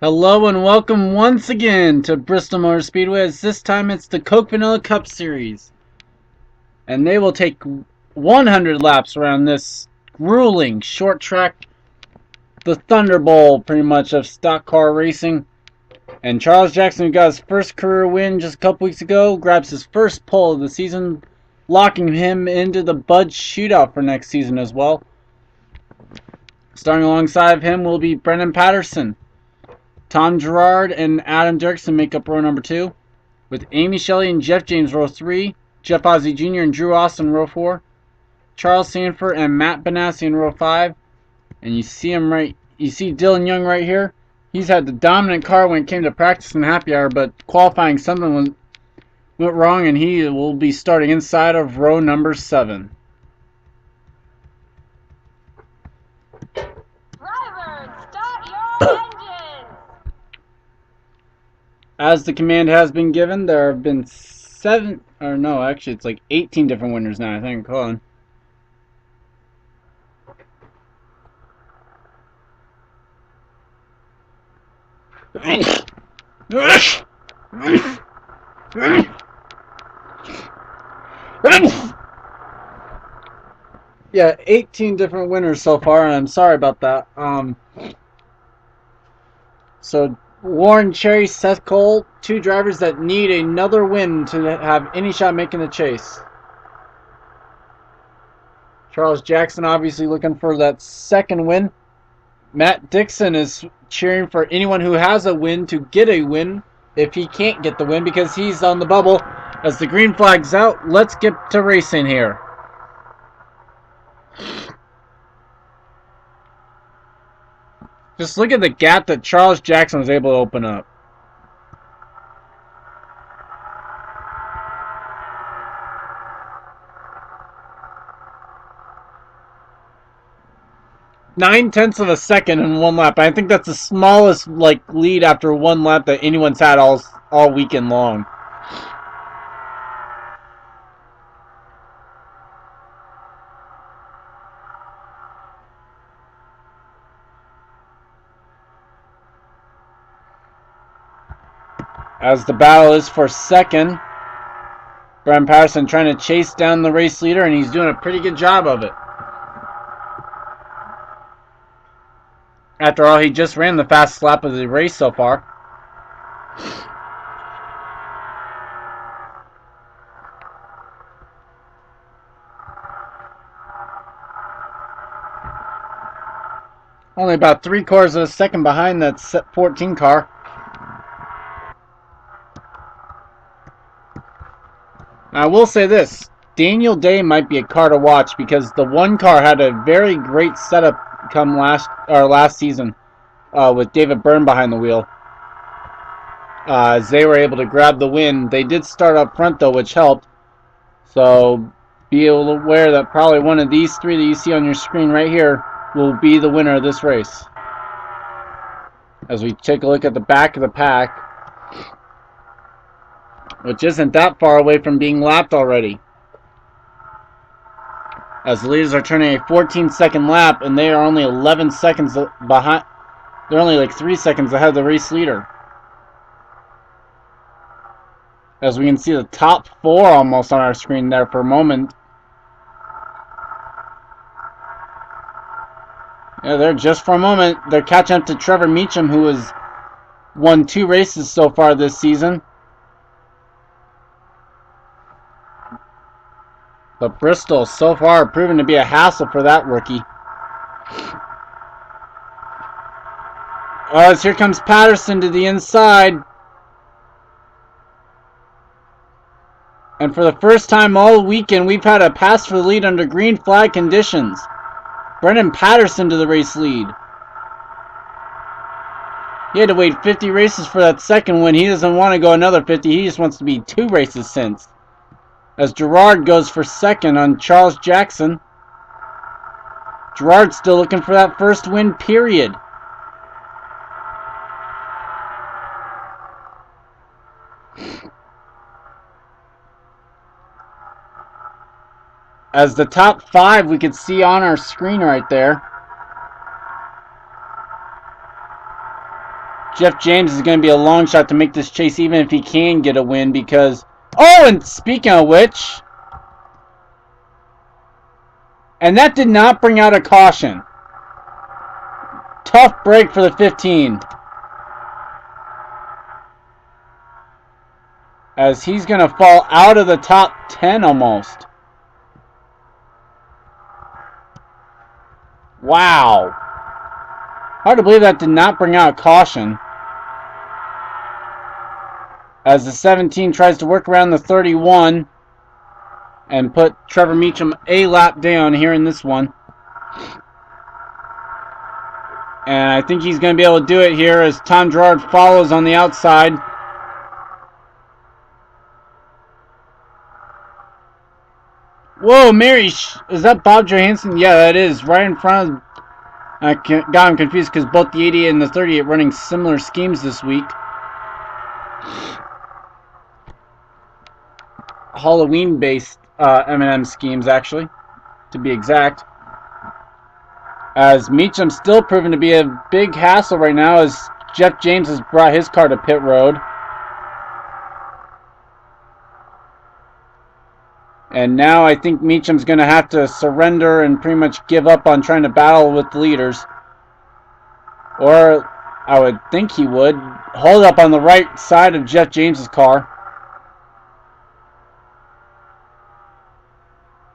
Hello and welcome once again to Bristol Motor Speedway, as this time it's the Coke Vanilla Cup Series. And they will take 100 laps around this grueling short track, the Thunderbolt pretty much of stock car racing. And Charles Jackson, who got his first career win just a couple weeks ago, grabs his first pole of the season, locking him into the Bud Shootout for next season as well. Starting alongside of him will be Brendan Patterson. Tom Gerard and Adam Dirksen make up row number 2, with Amy Shelley and Jeff James row 3, Jeff Ozzie Jr. and Drew Austin row 4, Charles Sanford and Matt Benassi in row 5, and you see Dylan Young right here. He's had the dominant car when it came to practice and happy hour, but qualifying something went wrong, and he will be starting inside of row number 7. Drivers, start your engines! As the command has been given, there have been 18 different winners now, I think. Hold on. Yeah, 18 different winners so far, and I'm sorry about that. So Warren Cherry, Seth Cole, 2 drivers that need another win to have any shot making the chase. Charles Jackson obviously looking for that second win. Matt Dixon is cheering for anyone who has a win to get a win if he can't get the win, because he's on the bubble. As the green flag's out, let's get to racing here. Just look at the gap that Charles Jackson was able to open up. Nine-tenths of a second in one lap. I think that's the smallest lead after one lap that anyone's had all weekend long. As the battle is for second, Brendan Patterson trying to chase down the race leader, and he's doing a pretty good job of it. After all, he just ran the fastest lap of the race so far. Only about 3/4 of a second behind that 14 car. I will say this, Daniel Day might be a car to watch, because the one car had a very great setup come last season with David Byrne behind the wheel. As they were able to grab the win. They did start up front though, which helped. So be aware that probably one of these 3 that you see on your screen right here will be the winner of this race. As we take a look at the back of the pack, which isn't that far away from being lapped already. As the leaders are turning a 14-second lap, and they are only 11 seconds behind. They're only like 3 seconds ahead of the race leader. As we can see the top 4 almost on our screen there for a moment. Yeah, they're just for a moment. They're catching up to Trevor Meacham, who has won 2 races so far this season. But Bristol so far proven to be a hassle for that rookie. As here comes Patterson to the inside. And for the first time all weekend, we've had a pass for the lead under green flag conditions. Brendan Patterson to the race lead. He had to wait 50 races for that second win. He doesn't want to go another 50. He just wants to be 2 races since. As Gerard goes for second on Charles Jackson. Gerard still looking for that first win, period. As the top 5 we could see on our screen right there. Jeff James is going to be a long shot to make this chase, even if he can get a win, because... Oh, and speaking of which... And that did not bring out a caution. Tough break for the 15. As he's going to fall out of the top 10 almost. Wow. Hard to believe that did not bring out a caution. As the 17 tries to work around the 31 and put Trevor Meacham a lap down here in this one. And I think he's going to be able to do it here as Tom Gerard follows on the outside. Whoa, Mary, is that Bob Johansson? Yeah, that is. Right in front of... I got him confused because both the 88 and the 38 running similar schemes this week. Halloween-based M&M schemes, actually, to be exact. As Meacham's still proven to be a big hassle right now as Jeff James has brought his car to pit road. And now I think Meacham's going to have to surrender and pretty much give up on trying to battle with the leaders. Or I would think he would. Hold up on the right side of Jeff James's car.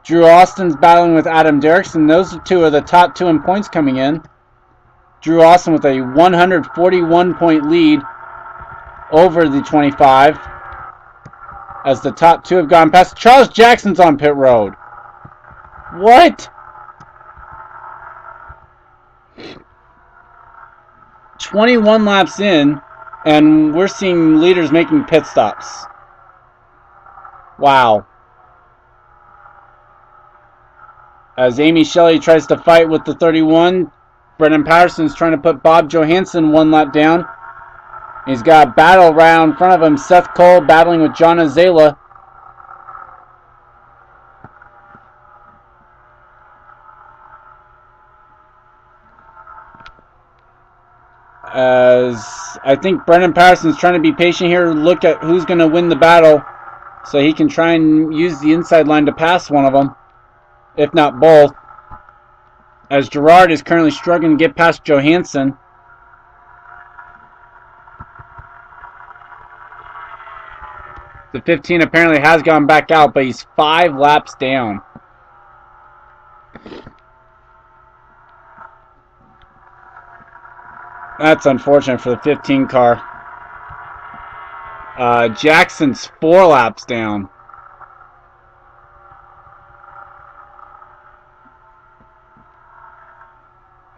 Drew Austin's battling with Adam Derrickson. Those are two of the top two in points coming in. Drew Austin with a 141 point lead over the 25. As the top two have gone past. Charles Jackson's on pit road. What? 21 laps in, and we're seeing leaders making pit stops. Wow. As Amy Shelley tries to fight with the 31, Brendan Patterson's trying to put Bob Johansson one lap down. He's got a battle round in front of him. Seth Cole battling with John Azela. As I think Brendan Patterson's trying to be patient here, look at who's going to win the battle so he can try and use the inside line to pass one of them, if not both. As Gerard is currently struggling to get past Johansson. The 15 apparently has gone back out, but he's 5 laps down. That's unfortunate for the 15 car. Jackson's 4 laps down.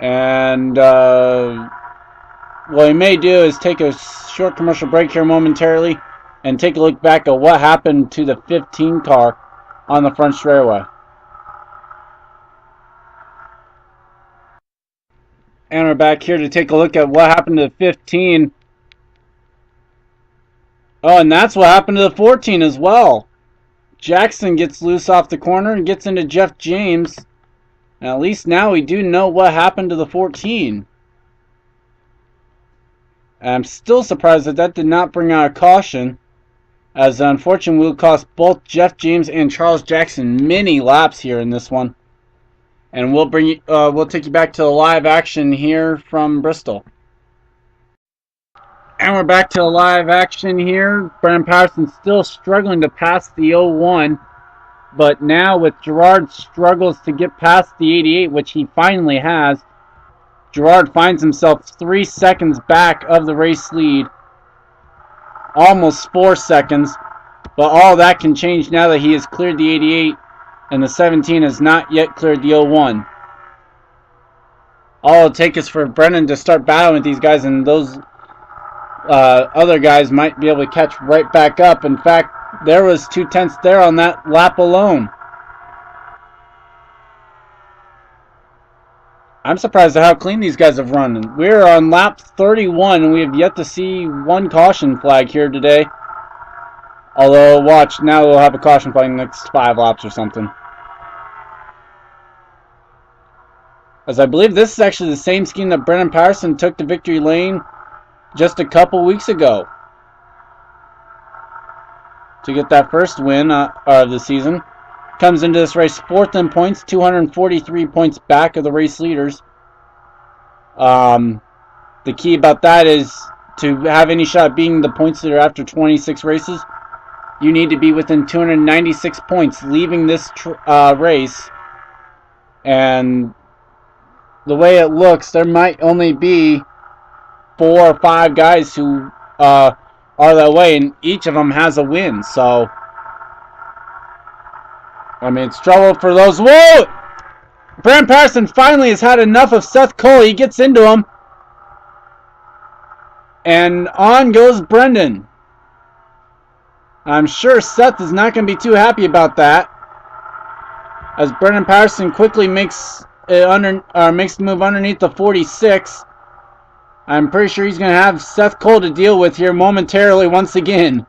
And what he may do is take a short commercial break here momentarily and take a look back at what happened to the 15 car on the front straightaway. And we're back here to take a look at what happened to the 15. Oh, and that's what happened to the 14 as well. Jackson gets loose off the corner and gets into Jeff James. And at least now we do know what happened to the 14. And I'm still surprised that that did not bring out a caution, as unfortunately will cost both Jeff James and Charles Jackson many laps here in this one. And we'll take you back to the live action here from Bristol. And we're back to the live action here. Brendan Patterson still struggling to pass the 01. But now with Gerard struggles to get past the 88, which he finally has, Gerard finds himself 3 seconds back of the race lead. Almost 4 seconds. But all that can change now that he has cleared the 88 and the 17 has not yet cleared the 01. All it'll take is for Brendan to start battling with these guys, and those other guys might be able to catch right back up. In fact, there was 0.2 there on that lap alone. I'm surprised at how clean these guys have run. We're on lap 31, and we have yet to see one caution flag here today. Although, watch, now we'll have a caution flag in the next 5 laps or something. As I believe this is actually the same scheme that Brendan Patterson took to victory lane just a couple weeks ago to get that first win of the season. Comes into this race 4th in points, 243 points back of the race leaders. The key about that is to have any shot at being the points leader after 26 races, you need to be within 296 points leaving this race. And the way it looks, there might only be 4 or 5 guys who are that way, and each of them has a win. So, I mean, it's trouble for those. Whoa! Brandon Patterson finally has had enough of Seth Cole. He gets into him. And on goes Brendan. I'm sure Seth is not going to be too happy about that, as Brendan Patterson quickly makes the move underneath the 46. I'm pretty sure he's going to have Seth Cole to deal with here momentarily once again,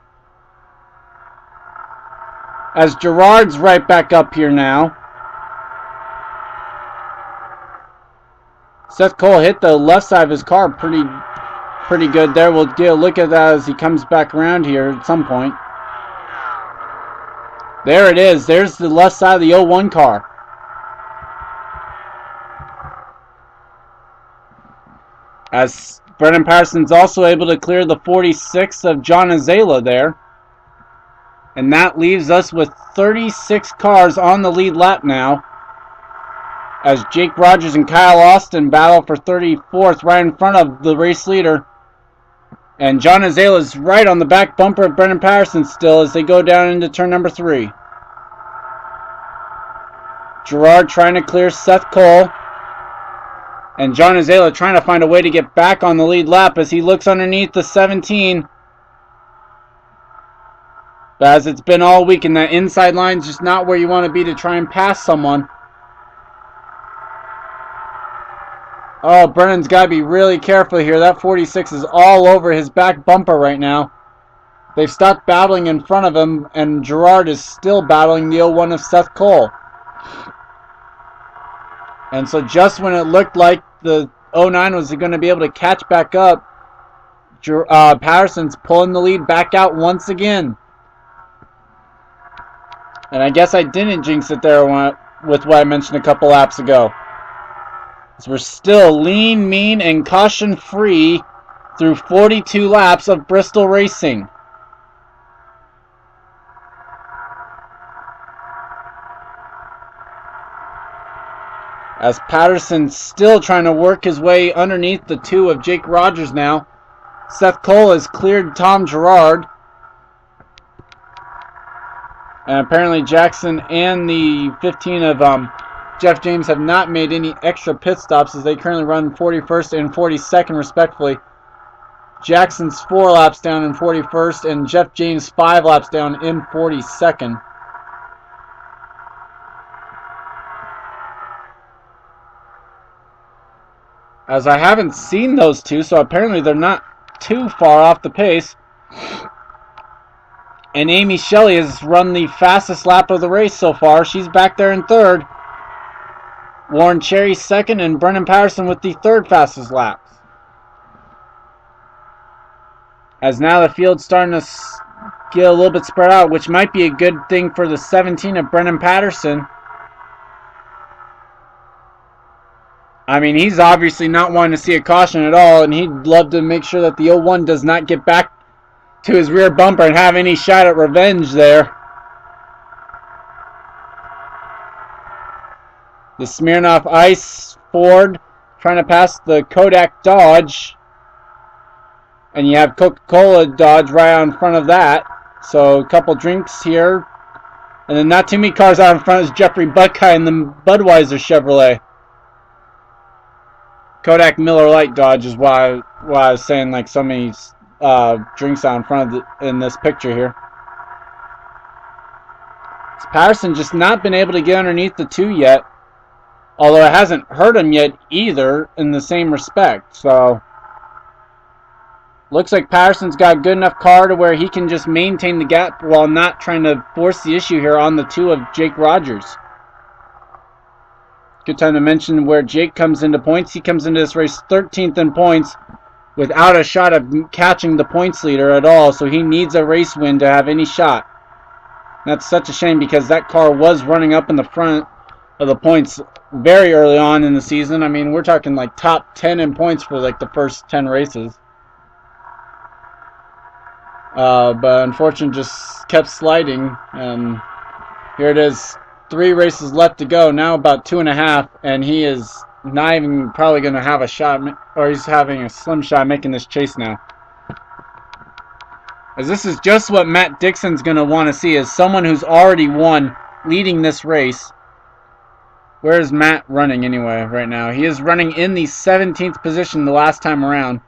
as Gerard's right back up here now. Seth Cole hit the left side of his car pretty good there. We'll get a look at that as he comes back around here at some point. There it is. There's the left side of the 01 car. As Brendan Patterson's also able to clear the 46 of John Azela there. And that leaves us with 36 cars on the lead lap now, as Jake Rogers and Kyle Austin battle for 34th right in front of the race leader. And John Azela is right on the back bumper of Brendan Patterson still as they go down into turn number 3. Gerard trying to clear Seth Cole. And John Azela trying to find a way to get back on the lead lap as he looks underneath the 17. But as it's been all week, and that inside line's just not where you want to be to try and pass someone. Oh, Brennan's got to be really careful here. That 46 is all over his back bumper right now. They've stopped battling in front of him, and Gerard is still battling the 01 of Seth Cole. And so just when it looked like the 09 was going to be able to catch back up, Patterson's pulling the lead back out once again. And I guess I didn't jinx it there with what I mentioned a couple laps ago. So we're still lean, mean, and caution-free through 42 laps of Bristol racing. As Patterson's still trying to work his way underneath the 2 of Jake Rogers now. Seth Cole has cleared Tom Gerard. And apparently Jackson and the 15 of Jeff James have not made any extra pit stops, as they currently run 41st and 42nd respectively. Jackson's 4 laps down in 41st, and Jeff James 5 laps down in 42nd. As I haven't seen those two, so apparently they're not too far off the pace. And Amy Shelley has run the fastest lap of the race so far. She's back there in 3rd. Warren Cherry 2nd, and Brendan Patterson with the 3rd fastest laps. As now the field's starting to get a little bit spread out, which might be a good thing for the 17 of Brendan Patterson. I mean, he's obviously not wanting to see a caution at all, and he'd love to make sure that the 01 does not get back to his rear bumper and have any shot at revenge there. The Smirnoff Ice Ford trying to pass the Kodak Dodge. And you have Coca-Cola Dodge right out in front of that. So a couple drinks here. And then not too many cars out in front is Jeffrey Buckeye and the Budweiser Chevrolet. Kodak Miller Lite Dodge is why I was saying, like, so many drinks out in front of in this picture here. Patterson just not been able to get underneath the 2 yet. Although it hasn't hurt him yet either in the same respect. So looks like Patterson's got a good enough car to where he can just maintain the gap while not trying to force the issue here on the 2 of Jake Rogers. Good time to mention where Jake comes into points. He comes into this race 13th in points, without a shot of catching the points leader at all. So he needs a race win to have any shot. That's such a shame because that car was running up in the front of the points very early on in the season. I mean, we're talking like top 10 in points for like the first 10 races. But unfortunately just kept sliding, and here it is, 3 races left to go, now about 2.5, and he is not even probably going to have a shot, or he's having a slim shot making this chase now. As this is just what Matt Dixon's going to want to see, is someone who's already won leading this race. Where is Matt running anyway right now? He is running in the 17th position the last time around.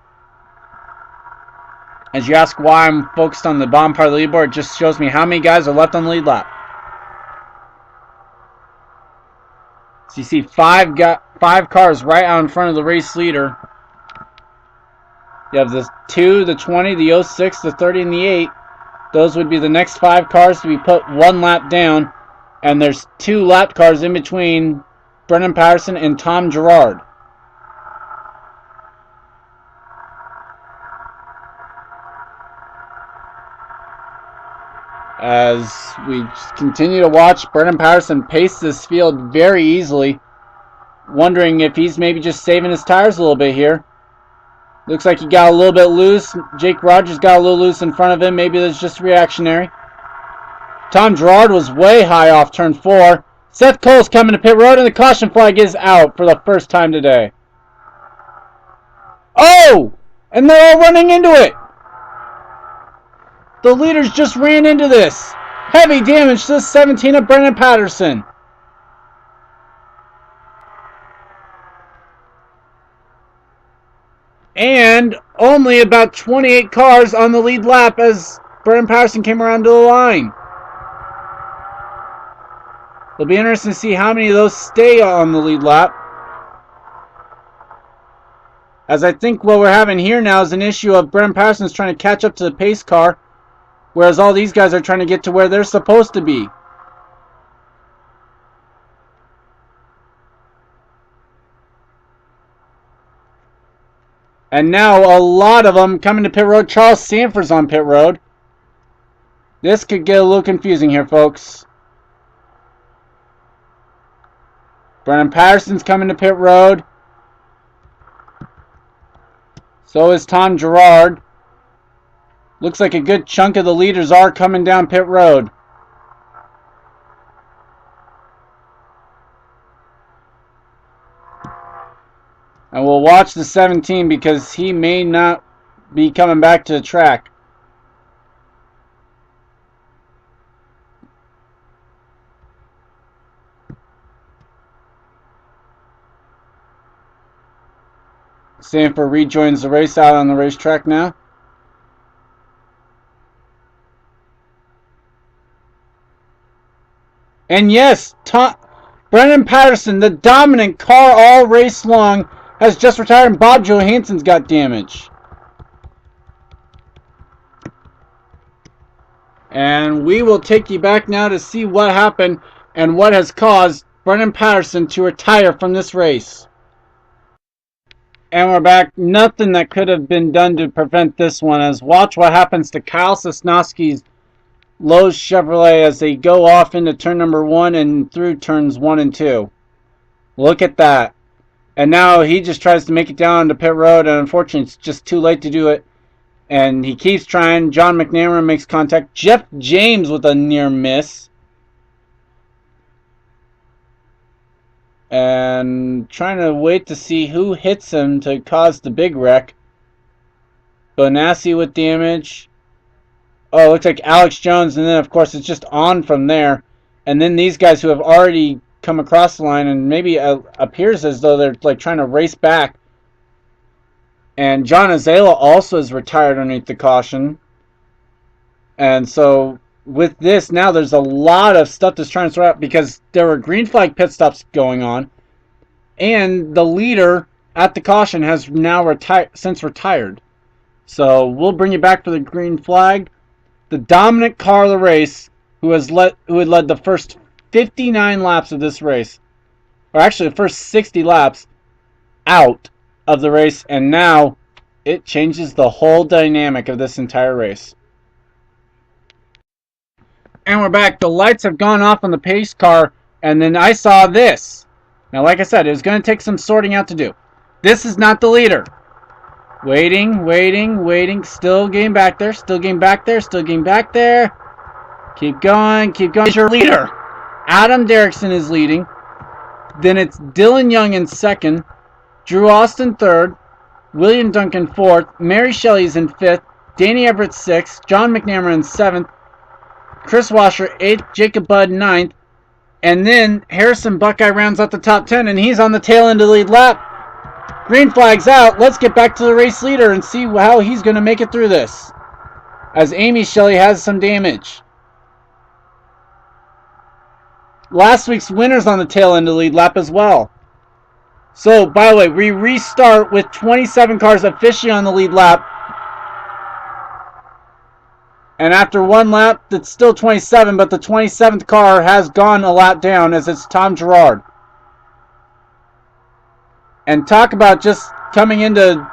As you ask why I'm focused on the bottom part of the leaderboard, it just shows me how many guys are left on the lead lap. So you see 5 cars right out in front of the race leader. You have the 2, the 20, the 06, the 30, and the 8. Those would be the next 5 cars to be put 1 lap down. And there's 2 lap cars in between Brendan Patterson and Tom Gerard. As we continue to watch Brendan Patterson pace this field very easily, wondering if he's maybe just saving his tires a little bit here. Looks like he got a little bit loose. Jake Rogers got a little loose in front of him. Maybe that's just reactionary. Tom Gerard was way high off turn 4. Seth Cole's coming to pit road, and the caution flag is out for the first time today. Oh! And they're all running into it! The leaders just ran into this. Heavy damage to the 17 of Brendan Patterson. And only about 28 cars on the lead lap as Brendan Patterson came around to the line. It'll be interesting to see how many of those stay on the lead lap. As I think what we're having here now is an issue of Brendan Patterson's trying to catch up to the pace car, whereas all these guys are trying to get to where they're supposed to be. And now a lot of them coming to pit road. Charles Sanford's on pit road. This could get a little confusing here, folks. Brendan Patterson's coming to pit road. So is Tom Gerard. Looks like a good chunk of the leaders are coming down pit road. And we'll watch the 17 because he may not be coming back to the track. Sanford rejoins the race out on the racetrack now. And yes, Brendan Patterson, the dominant car all race long, has just retired, and Bob Johansson's got damage. And we will take you back now to see what happened and what has caused Brendan Patterson to retire from this race. And we're back. Nothing that could have been done to prevent this one. As watch what happens to Kyle Sosnowski's Lowe's Chevrolet as they go off into turn number 1 and through turns 1 and 2. Look at that. And now he just tries to make it down to pit road, and unfortunately it's just too late to do it. And he keeps trying. John McNamara makes contact. Jeff James with a near miss. And trying to wait to see who hits him to cause the big wreck. Bonassi with damage. Oh, it looks like Alex Jones, and then of course it's just on from there. And then these guys who have already come across the line, and maybe appears as though they're like trying to race back. And John Azala also is retired underneath the caution. And so with this now, there's a lot of stuff that's trying to throw out because there were green flag pit stops going on, and the leader at the caution has now since retired. So we'll bring you back for the green flag. The dominant car of the race, who had led the first 59 laps of this race, or actually the first 60 laps, out of the race, and now it changes the whole dynamic of this entire race. And we're back. The lights have gone off on the pace car, and then I saw this. Now, like I said, it was going to take some sorting out to do. This is not the leader. Waiting, waiting, waiting. Still getting back there. Still getting back there. Still getting back there. Keep going. Keep going. Here's your leader. Adam Derrickson is leading. Then it's Dylan Young in second. Drew Austin third. William Duncan fourth. Mary Shelley's in fifth. Danny Everett sixth. John McNamara in seventh. Chris Washer 8th, Jacob Budd 9th, and then Harrison Buckeye rounds out the top 10, and he's on the tail end of the lead lap. Green flag's out. Let's get back to the race leader and see how he's going to make it through this, as Amy Shelley has some damage. Last week's winner's on the tail end of the lead lap as well. So, by the way, we restart with 27 cars officially on the lead lap. And after one lap, it's still 27, but the 27th car has gone a lap down as it's Tom Gerard. And talk about just coming into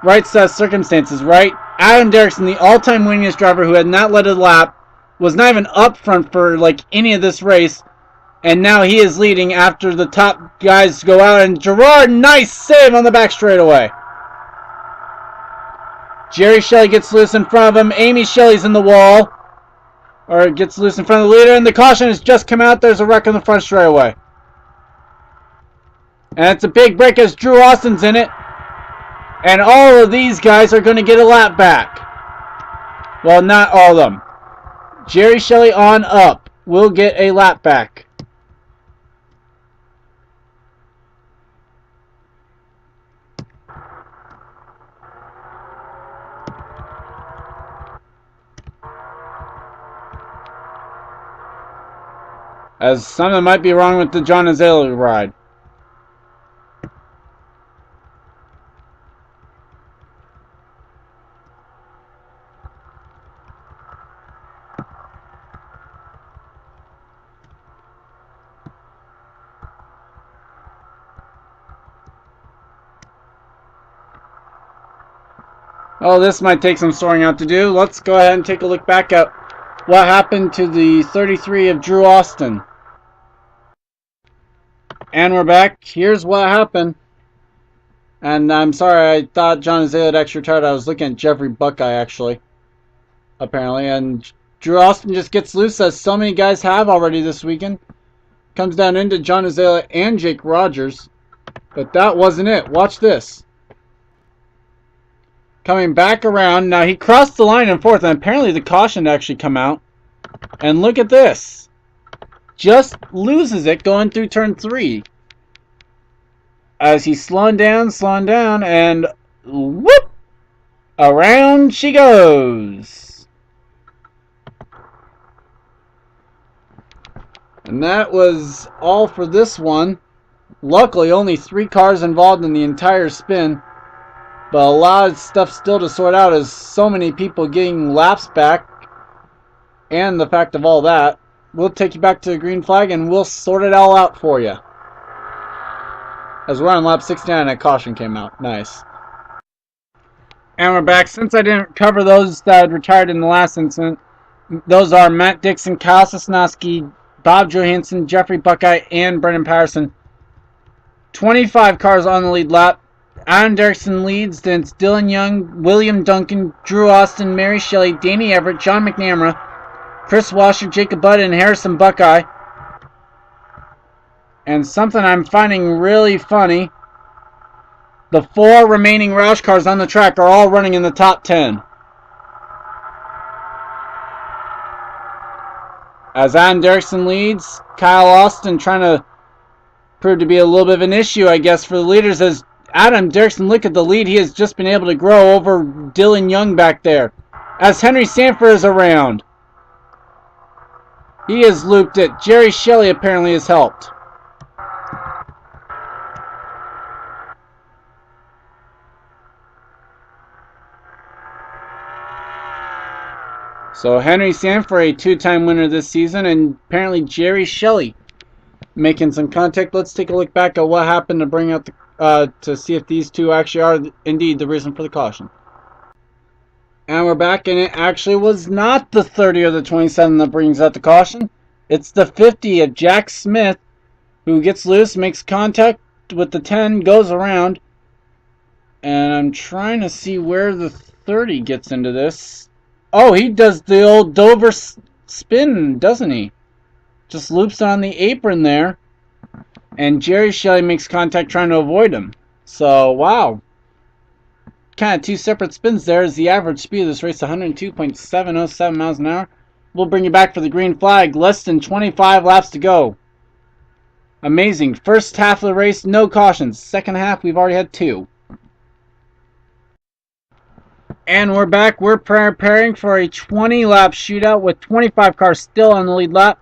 right set of circumstances, right? Adam Derrickson, the all-time winningest driver who had not led a lap, was not even up front for like any of this race. And now he is leading after the top guys go out. And Gerard, nice save on the back straightaway. Jerry Shelley gets loose in front of him. Amy Shelley's in the wall. Or gets loose in front of the leader. And the caution has just come out. There's a wreck on the front straightaway. And it's a big break as Drew Austin's in it. And all of these guys are going to get a lap back. Well, not all of them. Jerry Shelley on up will get a lap back. As something might be wrong with the John Azalea ride. Oh, this might take some sorting out to do. Let's go ahead and take a look back at what happened to the 33 of Drew Austin. And we're back. Here's what happened. And I'm sorry, I thought John Azalea had extra retired. I was looking at Jeffrey Buckeye, actually. Apparently. And Drew Austin just gets loose, as so many guys have already this weekend. Comes down into John Azalea and Jake Rogers. But that wasn't it. Watch this. Coming back around. Now, he crossed the line in fourth, and apparently the caution actually come out. And look at this. Just loses it going through turn 3. As he's slowing down, and whoop! Around she goes. And that was all for this one. Luckily, only 3 cars involved in the entire spin. But a lot of stuff still to sort out, as so many people getting laps back. And the fact of all that. We'll take you back to the green flag and we'll sort it all out for you. As we're on lap 69 and a caution came out. Nice. And we're back. Since I didn't cover those that had retired in the last incident, those are Matt Dixon, Kyle Sosnowski, Bob Johansson, Jeffrey Buckeye, and Brendan Patterson. 25 cars on the lead lap. Adam Derrickson leads. Then it's Dylan Young, William Duncan, Drew Austin, Mary Shelley, Danny Everett, John McNamara, Chris Washer, Jacob Budd, and Harrison Buckeye. And something I'm finding really funny, the 4 remaining Roush cars on the track are all running in the top 10. As Adam Derrickson leads, Kyle Austin trying to prove to be a little bit of an issue, I guess, for the leaders. As Adam Derrickson, look at the lead he has just been able to grow over Dylan Young back there. As Henry Sanford is around. He has looped it. Jerry Shelley apparently has helped. So Henry Sanford, a 2-time winner this season, and apparently Jerry Shelley making some contact. Let's take a look back at what happened to bring out the to see if these two actually are indeed the reason for the caution. And we're back, and it actually was not the 30 or the 27 that brings out the caution. It's the 50 of Jack Smith, who gets loose, makes contact with the 10, goes around. And I'm trying to see where the 30 gets into this. Oh, he does the old Dover spin, doesn't he? Just loops on the apron there. And Jerry Shelley makes contact trying to avoid him. So, wow. Kind of two separate spins there. Is the average speed of this race 102.707 miles an hour. We'll bring you back for the green flag. Less than 25 laps to go. Amazing. First half of the race, no cautions. Second half, we've already had 2. And we're back. We're preparing for a 20-lap shootout with 25 cars still on the lead lap.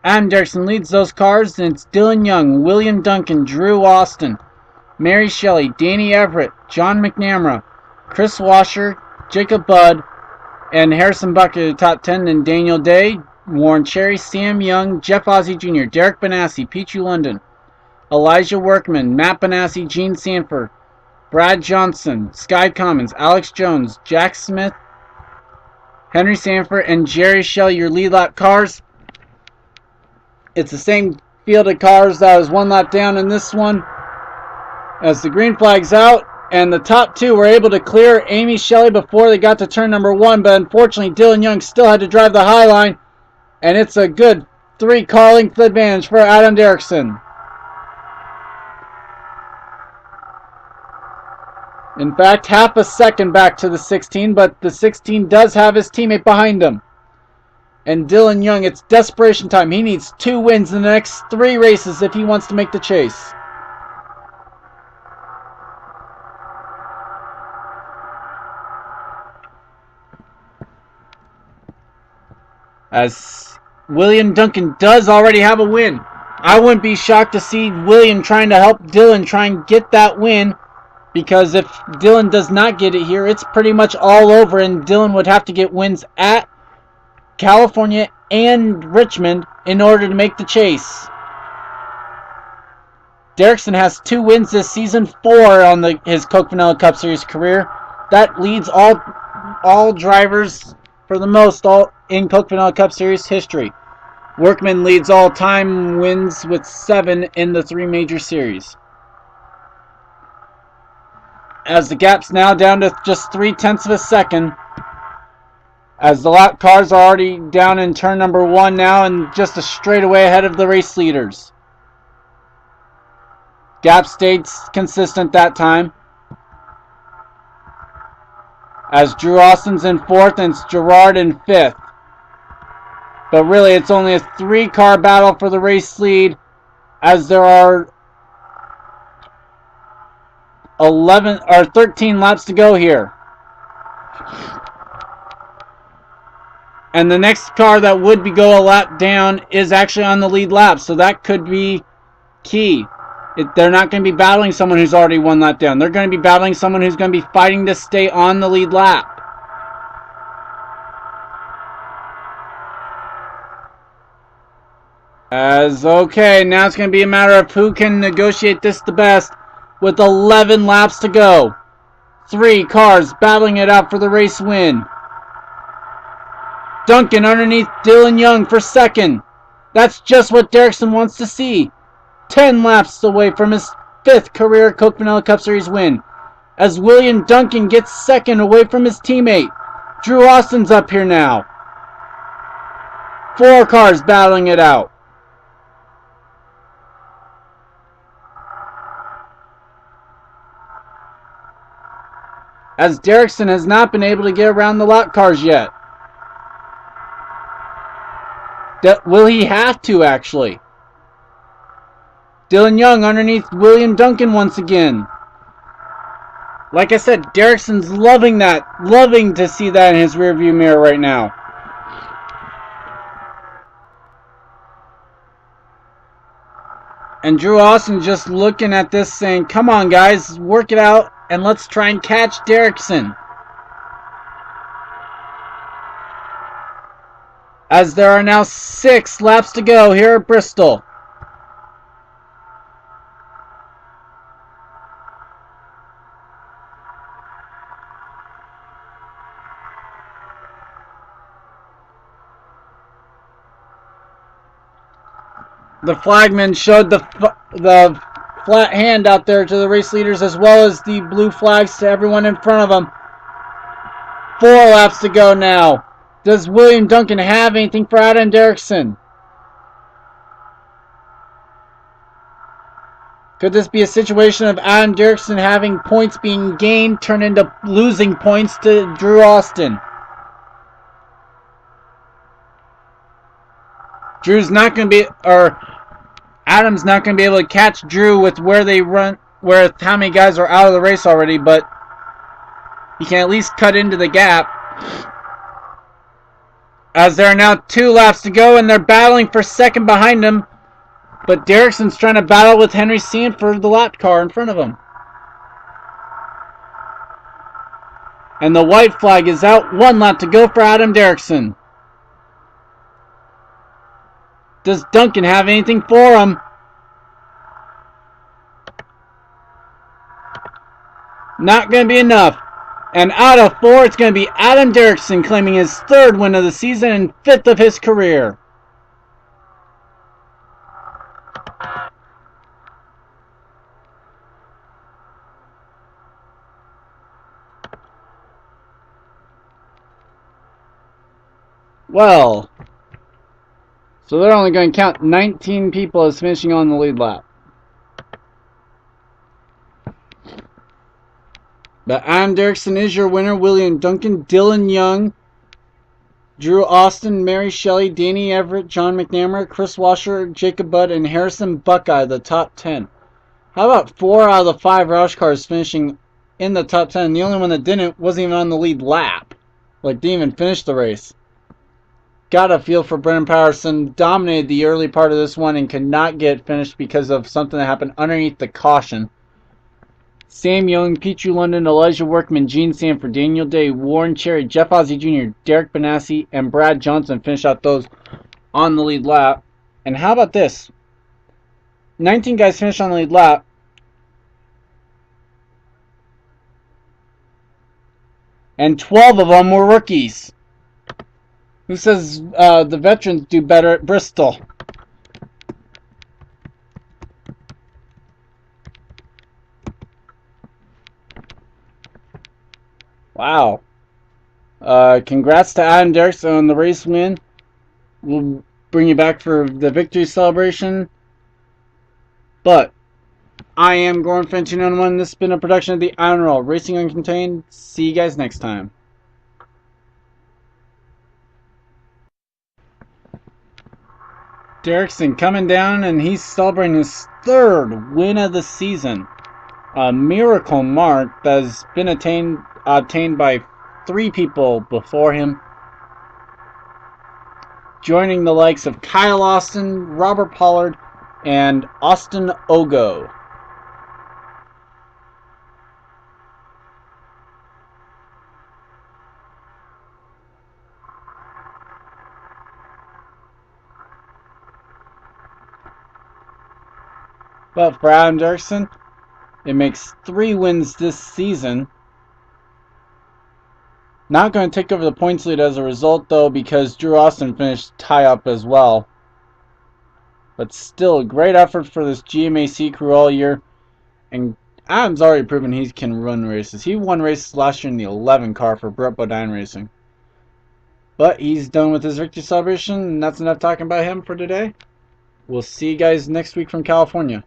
Adam Derrickson leads those cars, and it's Dylan Young, William Duncan, Drew Austin, Mary Shelley, Danny Everett, John McNamara, Chris Washer, Jacob Budd, and Harrison Bucket at the top 10, and Daniel Day, Warren Cherry, Sam Young, Jeff Ozzie Jr., Derek Benassi, Pichu London, Elijah Workman, Matt Benassi, Gene Sanford, Brad Johnson, Sky Commons, Alex Jones, Jack Smith, Henry Sanford, and Jerry Shelley, your lead lap cars. It's the same field of cars that was one lap down in this one. As the green flag's out, and the top 2 were able to clear Amy Shelley before they got to turn number 1, but unfortunately Dylan Young still had to drive the high line, and it's a good 3-car length advantage for Adam Derrickson. In fact, half a second back to the 16, but the 16 does have his teammate behind him. And Dylan Young, it's desperation time. He needs 2 wins in the next 3 races if he wants to make the chase. As William Duncan does already have a win. I wouldn't be shocked to see William trying to help Dylan try and get that win, because if Dylan does not get it here, it's pretty much all over, and Dylan would have to get wins at California and Richmond in order to make the chase. Derrickson has 2 wins this season, 4 on his Coke Vanilla Cup Series career. That leads all drivers for the most all in Coke Vanilla Cup Series history. Workman leads all-time wins with 7 in the 3 major series. As the gap's now down to just 0.3 of a second. As the lap cars are already down in turn number 1 now, and just a straightaway ahead of the race leaders. Gap stayed consistent that time. As Drew Austin's in 4th and it's Gerard in 5th. But really, it's only a 3-car battle for the race lead, as there are 13 laps to go here. And the next car that would go a lap down is actually on the lead lap, so that could be key. They're not going to be battling someone who's already 1 lap down. They're going to be battling someone who's going to be fighting to stay on the lead lap. Okay, now it's going to be a matter of who can negotiate this the best with 11 laps to go. 3 cars battling it out for the race win. Duncan underneath Dylan Young for 2nd. That's just what Derrickson wants to see. 10 laps away from his 5th career Coke Vanilla Cup Series win. As William Duncan gets 2nd away from his teammate. Drew Austin's up here now. 4 cars battling it out. As Derrickson has not been able to get around the lot cars yet. Will he have to, actually? Dylan Young underneath William Duncan once again. Like I said, Derrickson's loving that. Loving to see that in his rearview mirror right now. And Drew Austin just looking at this saying, come on guys, work it out and let's try and catch Derrickson. As there are now 6 laps to go here at Bristol. The flagman showed the flat hand out there to the race leaders as well as the blue flags to everyone in front of them. 4 laps to go now. Does William Duncan have anything for Adam Derrickson? Could this be a situation of Adam Derrickson having points being gained turn into losing points to Drew Austin? Drew's not going to be, or Adam's not going to be able to catch Drew with where they run, where how many guys are out of the race already, but he can at least cut into the gap. As there are now 2 laps to go and they're battling for second behind him. But Derrickson's trying to battle with Henry Sanford, the lap car in front of him. And the white flag is out. 1 lap to go for Adam Derrickson. Does Duncan have anything for him? Not going to be enough. And out of 4, it's going to be Adam Derrickson claiming his 3rd win of the season and 5th of his career. Well, so they're only going to count 19 people as finishing on the lead lap. But Adam Derrickson is your winner. William Duncan, Dylan Young, Drew Austin, Mary Shelley, Danny Everett, John McNamara, Chris Washer, Jacob Budd, and Harrison Buckeye, the top 10. How about 4 out of the 5 Roush cars finishing in the top 10? The only one that didn't wasn't even on the lead lap. Like, didn't even finish the race. Got a feel for Brennan Patterson. Dominated the early part of this one and could not get finished because of something that happened underneath the caution. Sam Young, Pichu London, Elijah Workman, Gene Sanford, Daniel Day, Warren Cherry, Jeff Ozzie Jr., Derek Benassi, and Brad Johnson finished out those on the lead lap. And how about this? 19 guys finished on the lead lap. And 12 of them were rookies. Who says the veterans do better at Bristol? Wow. Congrats to Adam Derrickson on the race win. We'll bring you back for the victory celebration. But I am Gordon Fenton on one. This has been a production of the INORL Racing Uncontained. See you guys next time. Derrickson coming down, and he's celebrating his 3rd win of the season. A miracle mark that has been obtained by 3 people before him, joining the likes of Kyle Austin, Robert Pollard, and Austin Ogo. But for Adam Derrickson, it makes 3 wins this season. Not going to take over the points lead as a result, though, because Drew Austin finished tie-up as well. But still, a great effort for this GMAC crew all year. And Adam's already proven he can run races. He won races last year in the 11 car for Brett Bodine Racing. But he's done with his victory celebration, and that's enough talking about him for today. We'll see you guys next week from California.